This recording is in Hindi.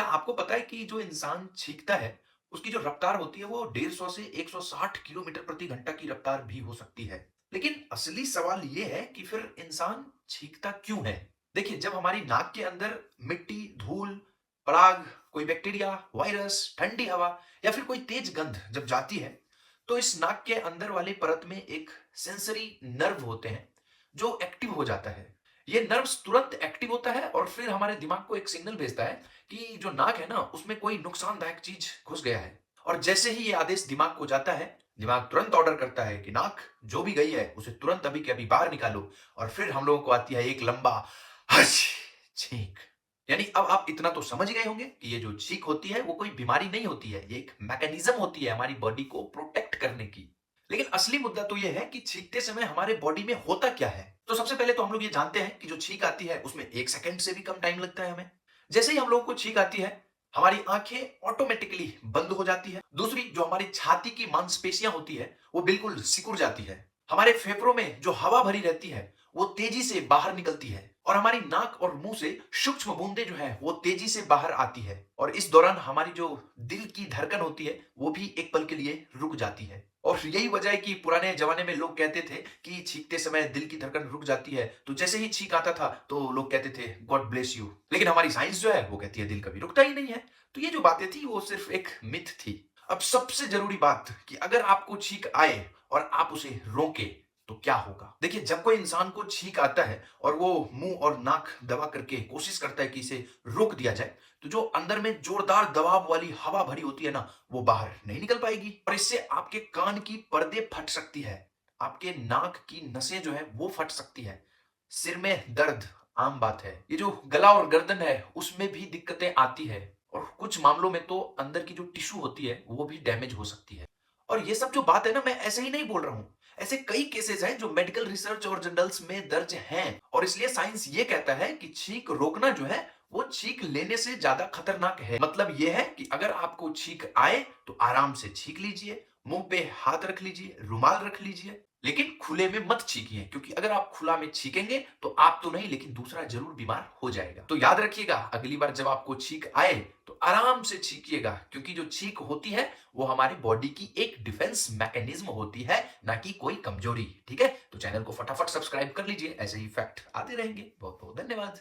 क्या आपको पता है कि जो इंसान छींकता है, उसकी जो रफ्तार होती है वो 150 से 160 किलोमीटर प्रति घंटा की रफ्तार भी हो सकती है। लेकिन असली सवाल ये है कि फिर इंसान छींकता क्यों है? देखिए, जब हमारी नाक के अंदर मिट्टी, धूल, पराग, कोई बैक्टीरिया, वायरस, ठंडी हवा या फिर कोई तेज गंध जब जाती है, तो इस नाक के अंदर वाली परत में एक सेंसरी नर्व होते हैं, जो एक्टिव हो जाता है। ये नर्व्स तुरंत एक्टिव होता है और फिर हमारे दिमाग को एक सिग्नल भेजता है कि जो नाक है ना, उसमें कोई नुकसानदायक चीज घुस गया है। और जैसे ही ये आदेश दिमाग को जाता है, दिमाग तुरंत ऑर्डर करता है कि नाक जो भी गई है उसे तुरंत अभी के अभी बाहर निकालो। और फिर हम लोगों को आती है एक लंबा हच छींक। यानी अब आप इतना तो समझ गए होंगे कि ये जो छींक होती है वो कोई बीमारी नहीं होती है, ये एक मैकेनिज्म होती है हमारी बॉडी को प्रोटेक्ट करने की। लेकिन असली मुद्दा तो ये है कि छींकते समय हमारे बॉडी में होता क्या है। तो सबसे पहले तो हम लोग ये जानते हैं कि जो छींक आती है उसमें 1 सेकंड से भी कम टाइम लगता है हमें। जैसे ही हम लोगों को छींक आती है, हमारी आंखें ऑटोमेटिकली बंद हो जाती है। दूसरी, जो हमारी छाती की मांसपेशियां होती है, वो बिल्कुल सिकुड़ जाती है। हमारे फेफड़ों में जो हवा भरी रहती है, वो तेजी से बाहर निकलती है और हमारी नाक और मुंह से सूक्ष्म बूंदें जो है वो तेजी से बाहर आती है। और इस दौरान हमारी जो दिल की धड़कन होती है वो भी एक पल के लिए रुक जाती है। और यही वजह है कि पुराने जमाने में लोग कहते थे कि छींकते समय दिल की धड़कन रुक जाती है, तो जैसे ही छींक आता था तो लोग कहते थे गॉड ब्लेस यू। लेकिन हमारी साइंस जो है वो कहती है दिल कभी रुकता ही नहीं है। तो ये जो बातें थी वो सिर्फ एक मिथ थी। अब सबसे जरूरी बात कि अगर आपको छींक आए और आप उसे रोके तो क्या होगा? देखिए, जब कोई इंसान को छींक आता है और वो मुंह और नाक दबा करके कोशिश करता है कि इसे रोक दिया जाए, तो जो अंदर में जोरदार दबाव वाली हवा भरी होती है ना, वो बाहर नहीं निकल पाएगी और इससे आपके कान की पर्दे फट सकती है, आपके नाक की नसें जो है वो फट सकती है, सिर में दर्द आम बात है, ये जो गला और गर्दन है उसमें भी दिक्कतें आती है और कुछ मामलों में तो अंदर की जो टिश्यू होती है वो भी डैमेज हो सकती है। और ये सब जो बात है ना, मैं ऐसे ही नहीं बोल रहा हूं। ऐसे कई केसेस हैं जो मेडिकल रिसर्च और जर्नल्स में दर्ज हैं और इसलिए साइंस ये कहता है कि छींक रोकना जो है वो छींक लेने से ज्यादा खतरनाक है। मतलब ये है कि अगर आपको छींक आए तो आराम से छींक लीजिए, मुंह पे हाथ रख लीजिए, रुमाल रख लीजिए, लेकिन खुले में मत छींकिए, क्योंकि अगर आप खुला में छींकेंगे तो आप तो नहीं लेकिन दूसरा जरूर बीमार हो जाएगा। तो याद रखिएगा, अगली बार जब आपको छींक आए तो आराम से छींकिएगा, क्योंकि जो छींक होती है वो हमारी बॉडी की एक डिफेंस मैकेनिज्म होती है, ना कि कोई कमजोरी। ठीक है, तो चैनल को फटाफट सब्सक्राइब कर लीजिए, ऐसे ही फैक्ट आते रहेंगे। बहुत बहुत धन्यवाद।